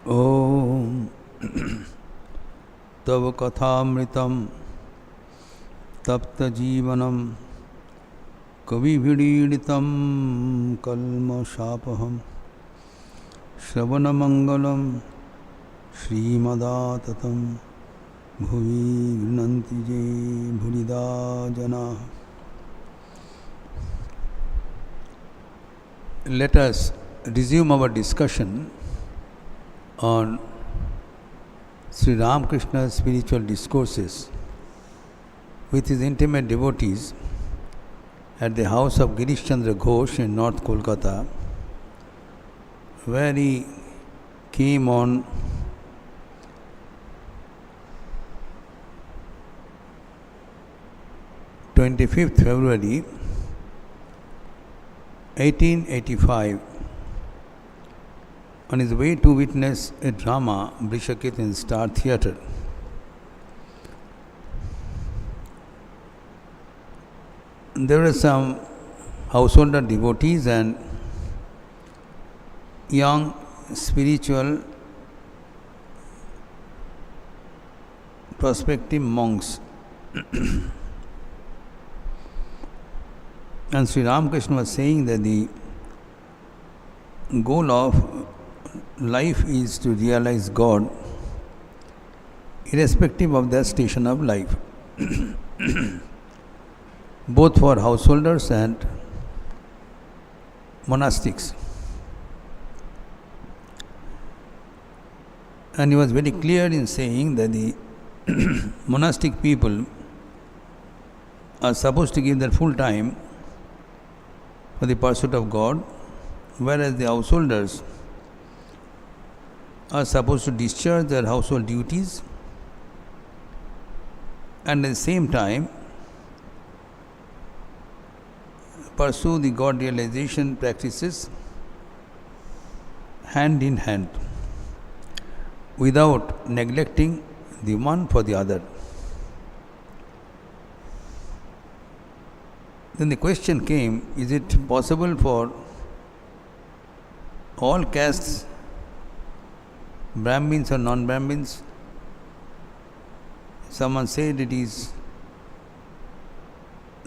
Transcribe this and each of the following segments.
Om Tava Kathamritam Tapta Jivanam Kavi Vididitam Kalma Shapaham Shravana Mangalam Srimadatatam Bhuvi Grinanti Je Bhurida Jana. Let us resume our discussion on Sri Ramakrishna's spiritual discourses with his intimate devotees at the house of Girish Chandra Ghosh in North Kolkata, where he came on 25th February 1885 on his way to witness a drama, Brishakit, in Star Theatre. There were some householder devotees and young spiritual prospective monks. And Sri Ramakrishna was saying that the goal of life is to realize God, irrespective of their station of life, both for householders and monastics. And he was very clear in saying that the monastic people are supposed to give their full time for the pursuit of God, whereas the householders are supposed to discharge their household duties and at the same time pursue the God realization practices hand in hand without neglecting the one for the other. Then the question came, is it possible for all castes, Brahmins or non-Brahmins? Someone said it is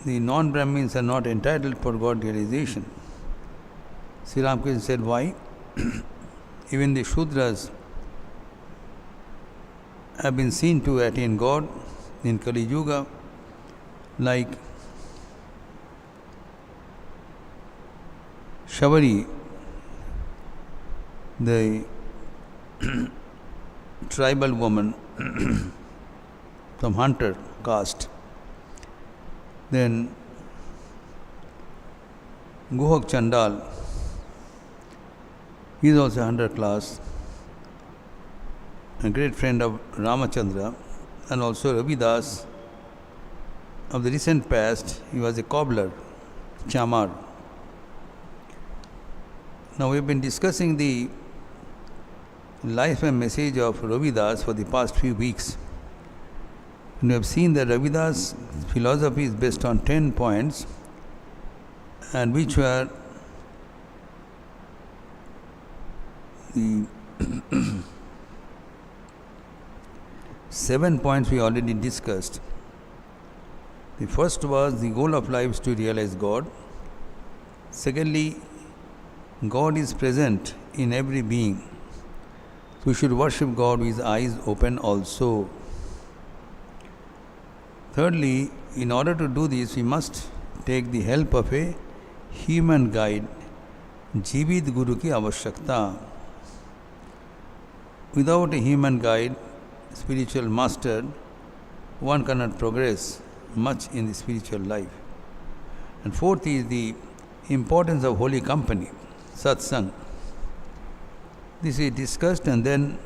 the non-Brahmins are not entitled for God realization. Sri Ramakrishna said, why? Even the Shudras have been seen to attain God in Kali Yuga, like Shavari, the tribal woman from hunter caste. Then Guhak Chandal, he is also hunter class, a great friend of Ramachandra, and also Ravidas. Of the recent past, he was a cobbler, chamar. Now we have been discussing the life and message of Ravidas for the past few weeks. And we have seen that Ravidas' philosophy is based on 10 points, and which were the 7 points we already discussed. The first was the goal of life is to realize God. Secondly, God is present in every being. We should worship God with eyes open also. Thirdly, in order to do this, we must take the help of a human guide. Jivid Guru ki avashyakta. Without a human guide, spiritual master, one cannot progress much in the spiritual life. And fourth is the importance of holy company, satsang. This is discussed, and then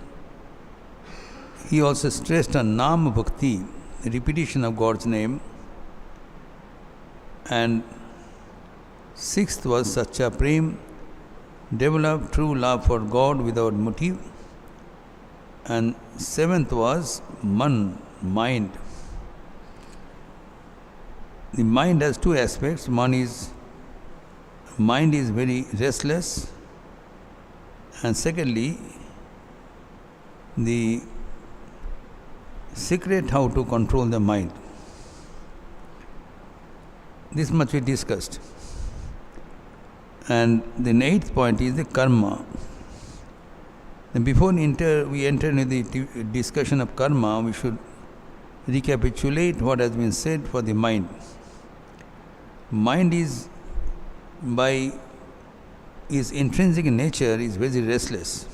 he also stressed on Nam Bhakti, the repetition of God's name. And sixth was Sacha Prem, develop true love for God without motive. And seventh was Man, mind. The mind has two aspects. One is, mind is very restless, and secondly, the secret how to control the mind. This much we discussed. And the 8th point is the karma. And before we enter into the discussion of karma, we should recapitulate what has been said for the mind. Mind is, by its intrinsic nature, is very restless.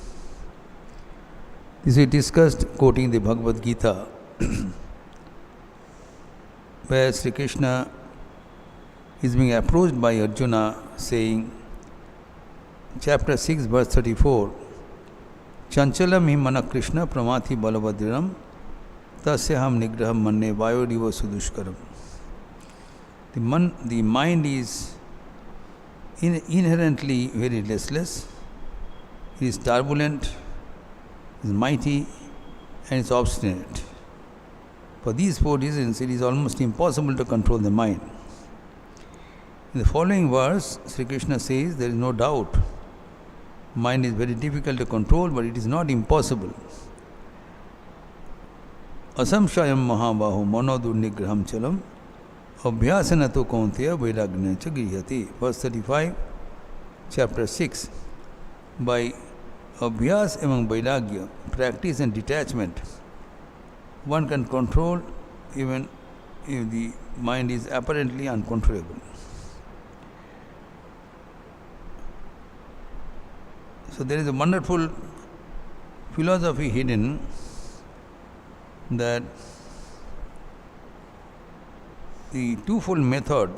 This we discussed quoting the Bhagavad Gita, where Sri Krishna is being approached by Arjuna saying, chapter 6, verse 34, Chanchalam hi mana Krishna pramati balavadriram tasyaham nigraham manne vayodiva sudushkaram. The mind is inherently very restless, it is turbulent, is mighty, and is obstinate. For these 4 reasons, it is almost impossible to control the mind. In the following verse, Sri Krishna says, there is no doubt, mind is very difficult to control, but it is not impossible. Asamshayam mahabahu manodur nigraham chalam abhyasana to kaunteya vairagna cha grihati. Verse 35, chapter 6. By abhyas among vairagya, practice and detachment, one can control even if the mind is apparently uncontrollable. So there is a wonderful philosophy hidden, that the twofold method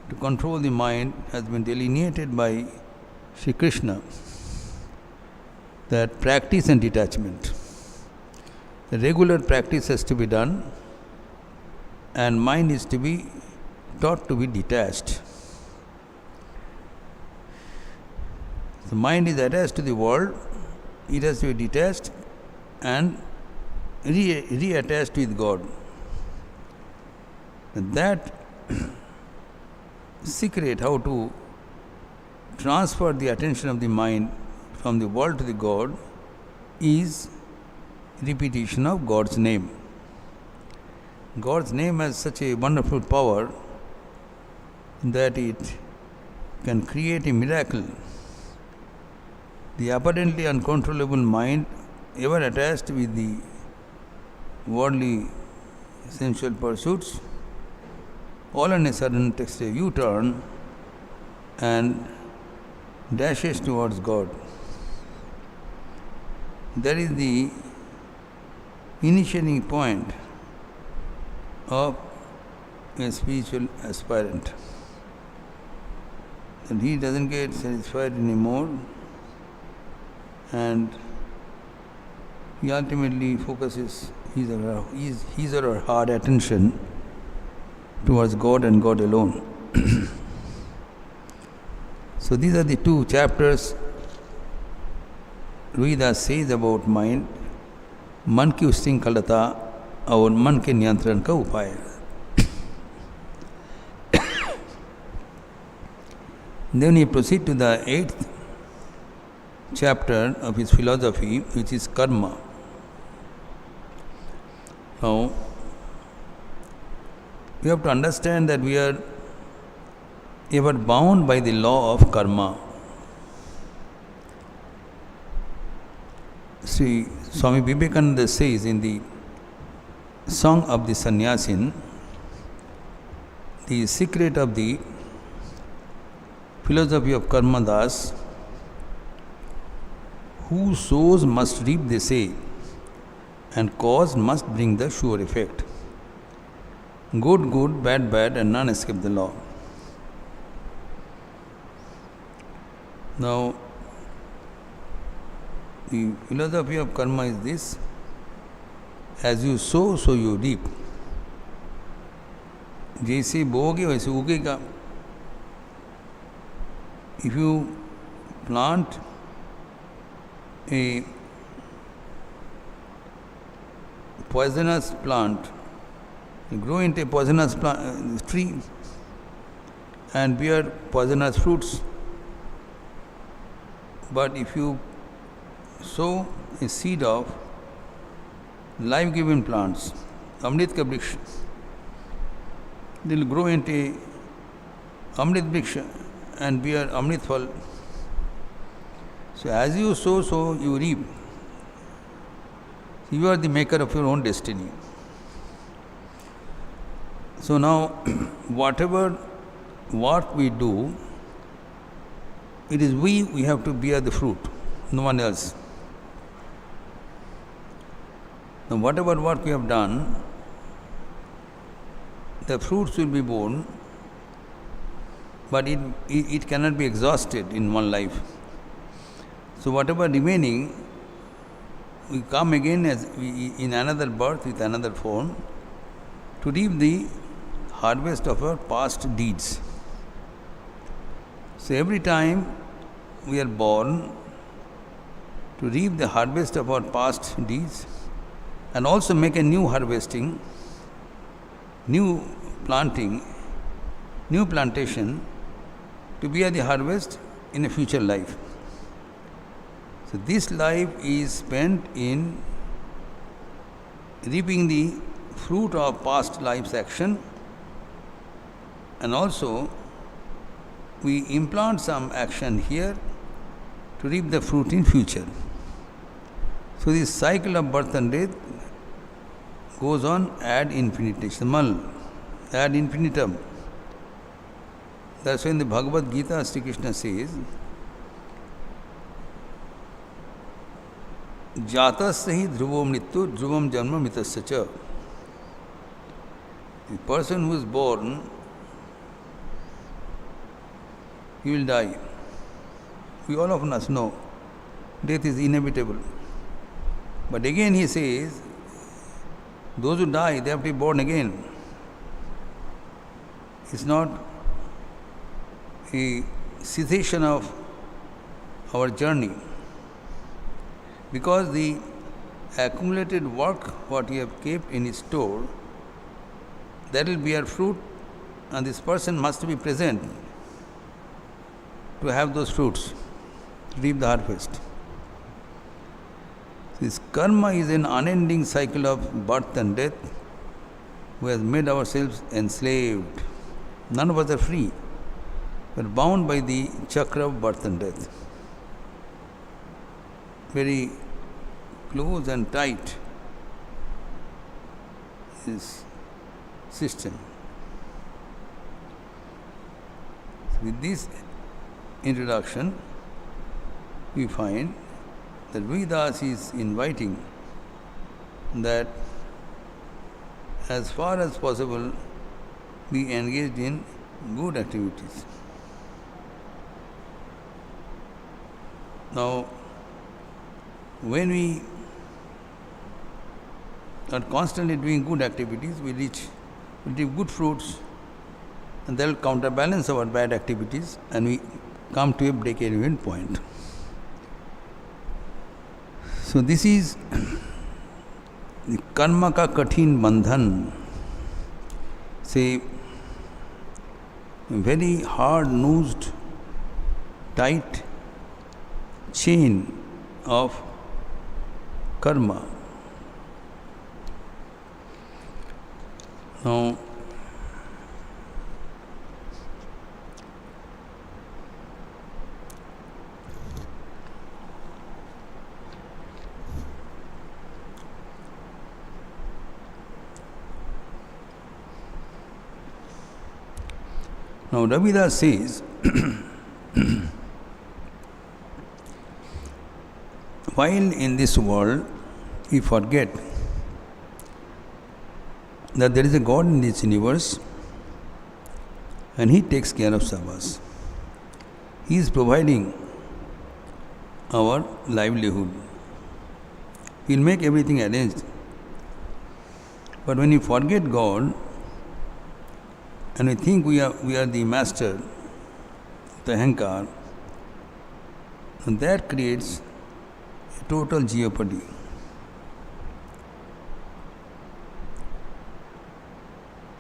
to control the mind has been delineated by Sri Krishna, that practice and detachment. The regular practice has to be done, and mind is to be taught to be detached. The mind is attached to the world, it has to be detached and reattached with God. And that secret, how to transfer the attention of the mind from the world to the God, is repetition of God's name. God's name has such a wonderful power that it can create a miracle. The apparently uncontrollable mind, ever attached with the worldly sensual pursuits, all on a sudden takes a U-turn and dashes towards God. That is the initiating point of a spiritual aspirant. And he doesn't get satisfied anymore, and he ultimately focuses his or her hard attention towards God and God alone. So these are the 2 chapters Ruidas says about mind. मन की उच्छृंखलता और मन के नियंत्रण का उपाय. Then he proceeds to the 8th chapter of his philosophy, which is karma. Now, we have to understand that we are ever bound by the law of karma. Sri Swami Vivekananda says in the Song of the Sannyasin, the secret of the philosophy of Karma Das, who sows must reap, they say, and cause must bring the sure effect. Good, good, bad, bad, and none escape the law. Now, the philosophy of karma is this: as you sow, so you reap. जैसे बोगे वैसे उगेगा. If you plant a poisonous plant, you grow into a poisonous tree and bear poisonous fruits. But if you sow a seed of life-giving plants, Amrit ka vriksha. They will grow into Amrit vriksha and bear Amrit phal. So as you sow, so you reap. You are the maker of your own destiny. So now, what we do, it is we have to bear the fruit, no one else. Now whatever work we have done, the fruits will be borne, but it cannot be exhausted in one life. So whatever remaining, we come again in another birth with another form to reap the harvest of our past deeds. So every time we are born to reap the harvest of our past deeds and also make a new harvesting, new planting, new plantation to bear the harvest in a future life. So this life is spent in reaping the fruit of past life's action, and also we implant some action here to reap the fruit in future. So this cycle of birth and death goes on ad infinitum, ad infinitum. That's why in the Bhagavad Gita, Sri Krishna says, Jatasya hi dhruvo mrityu dhruvam janma mitasya cha. The person who is born, he will die. We all of us know death is inevitable. But again he says, those who die, they have to be born again. It's not a cessation of our journey. Because the accumulated work, what we have kept in store, that will bear fruit, and this person must be present to have those fruits, to reap the harvest. This karma is an unending cycle of birth and death. We have made ourselves enslaved. None of us are free. We are bound by the chakra of birth and death. Very close and tight is system. With this introduction, we find that Vedas is inviting that as far as possible be engaged in good activities. Now, when we are constantly doing good activities, we reap good fruits, and that will counterbalance our bad activities, and we come to a break-even point. So this is the karma ka kathin bandhan, say very hard-nosed, tight chain of karma. Now, Ravidas says, while in this world we forget that there is a God in this universe and He takes care of us. He is providing our livelihood. He will make everything arranged. But when you forget God and we think we are the master, the ahankar, and that creates a total jeopardy.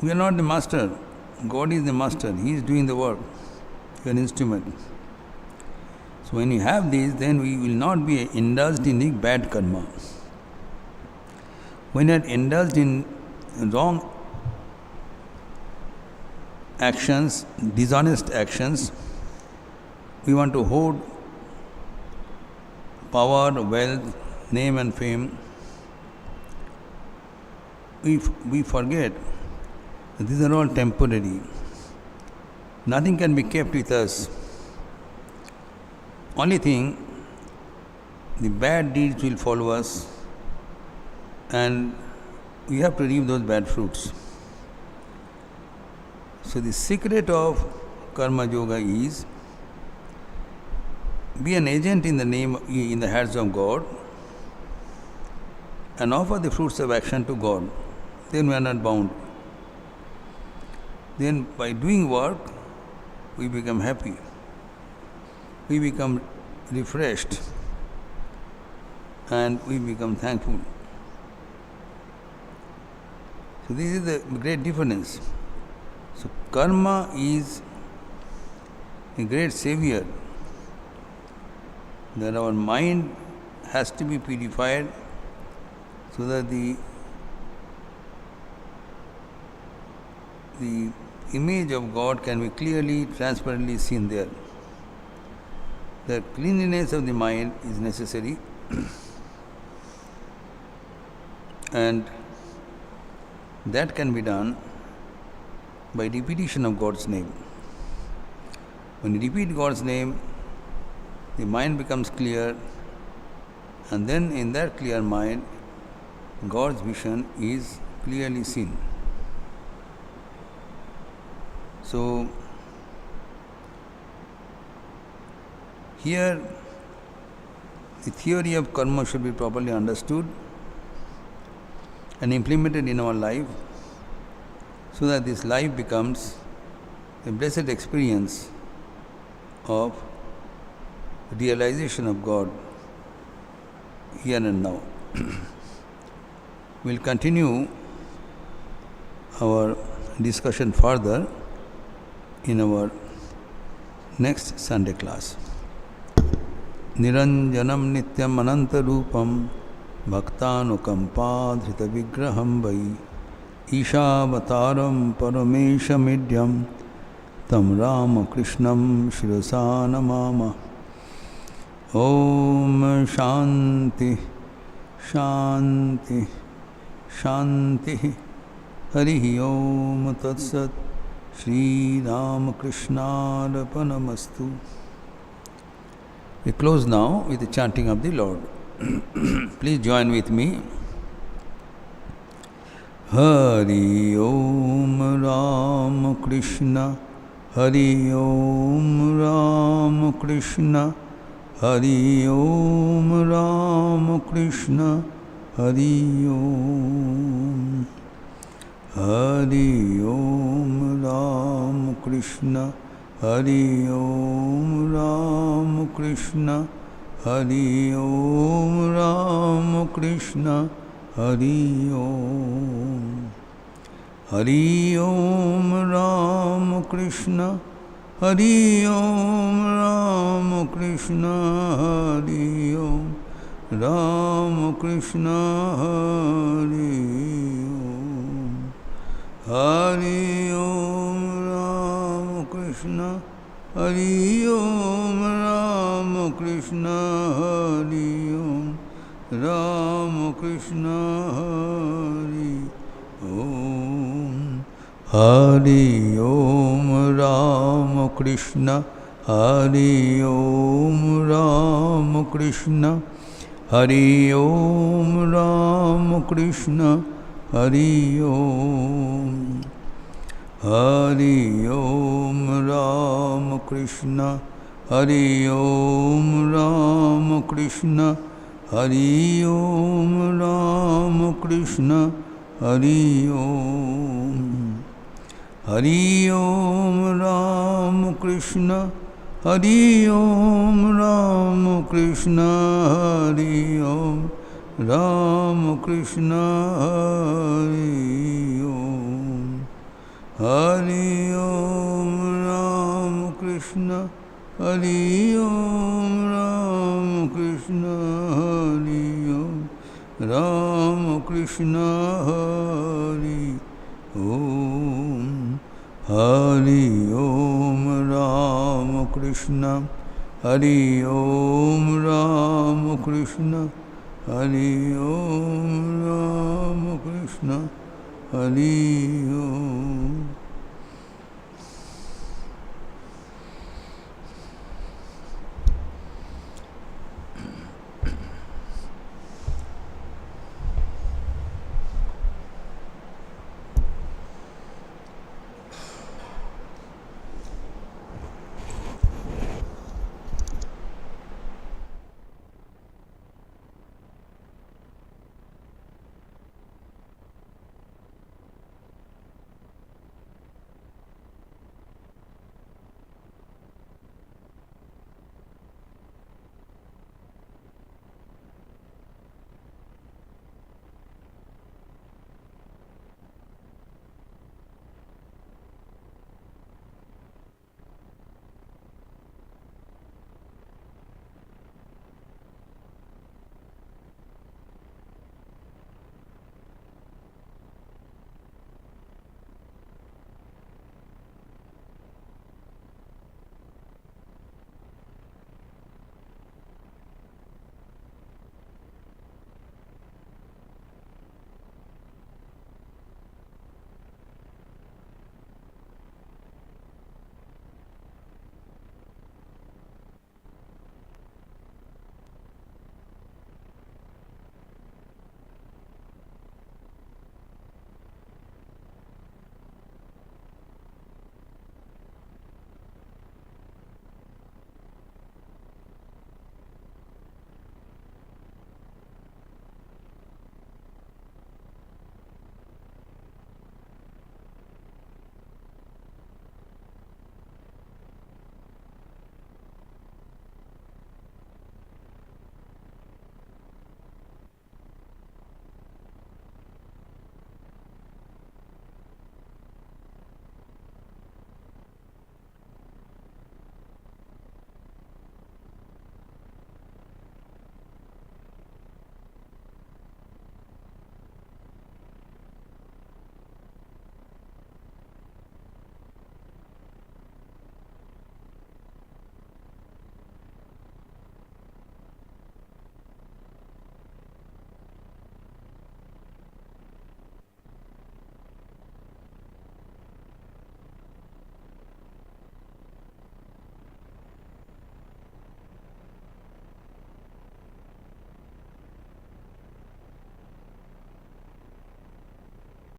We are not the master. God is the master. He is doing the work. We are an instrument. So when you have these, then we will not be indulged in the bad karma. When you are indulged in wrong actions, dishonest actions, we want to hoard power, wealth, name and fame. We forget that these are all temporary. Nothing can be kept with us. Only thing, the bad deeds will follow us and we have to reap those bad fruits. So the secret of karma yoga is be an agent in the hands of God and offer the fruits of action to God. Then we are not bound. Then by doing work, we become happy. We become refreshed and we become thankful. So this is the great difference. So karma is a great savior. That our mind has to be purified so that the image of God can be clearly, transparently seen there. The cleanliness of the mind is necessary and that can be done by repetition of God's name. When you repeat God's name, the mind becomes clear and then in that clear mind, God's vision is clearly seen. So, here the theory of karma should be properly understood and implemented in our life so that this life becomes a blessed experience of realization of God here and now. We'll continue our discussion further in our next Sunday class. Niranjanam nityam ananta rupam bhaktanukampadhrita vigraham vai Ishavataram parameshamidyam tam Ramakrishnam shirasa namama. Om Shanti Shanti Shanti Harihi Om Tat Sat Shri Ramakrishna Arpanamastu. We close now with the chanting of the Lord. Please join with me. Hari Om Ramakrishna Hari Om Ramakrishna Hari Om Ramakrishna Hari Om Hari Om Ramakrishna Hari Om Ramakrishna Hari Om Ramakrishna Hari Om Hari Om Ramakrishna Hari Om Ramakrishna Hari Om Ramakrishna Hari Om Hari Om Ramakrishna Hari Om Ramakrishna Hari Om Ramakrishna Hari Om Hari Om Ramakrishna Hari Om Ramakrishna Hari Om Ramakrishna Hari Om Hari Om Ramakrishna Hari Om Ramakrishna Hari Om Ramakrishna Hari Om Hari Om Ramakrishna Hari Om Ramakrishna Hari Om Ramakrishna Hari Om Hari Om Ramakrishna Hari Om Krishna Hari Om Ramakrishna Hari Om Hari Om Ramakrishna Hari Om Ramakrishna Hari Om Ramakrishna Hari Om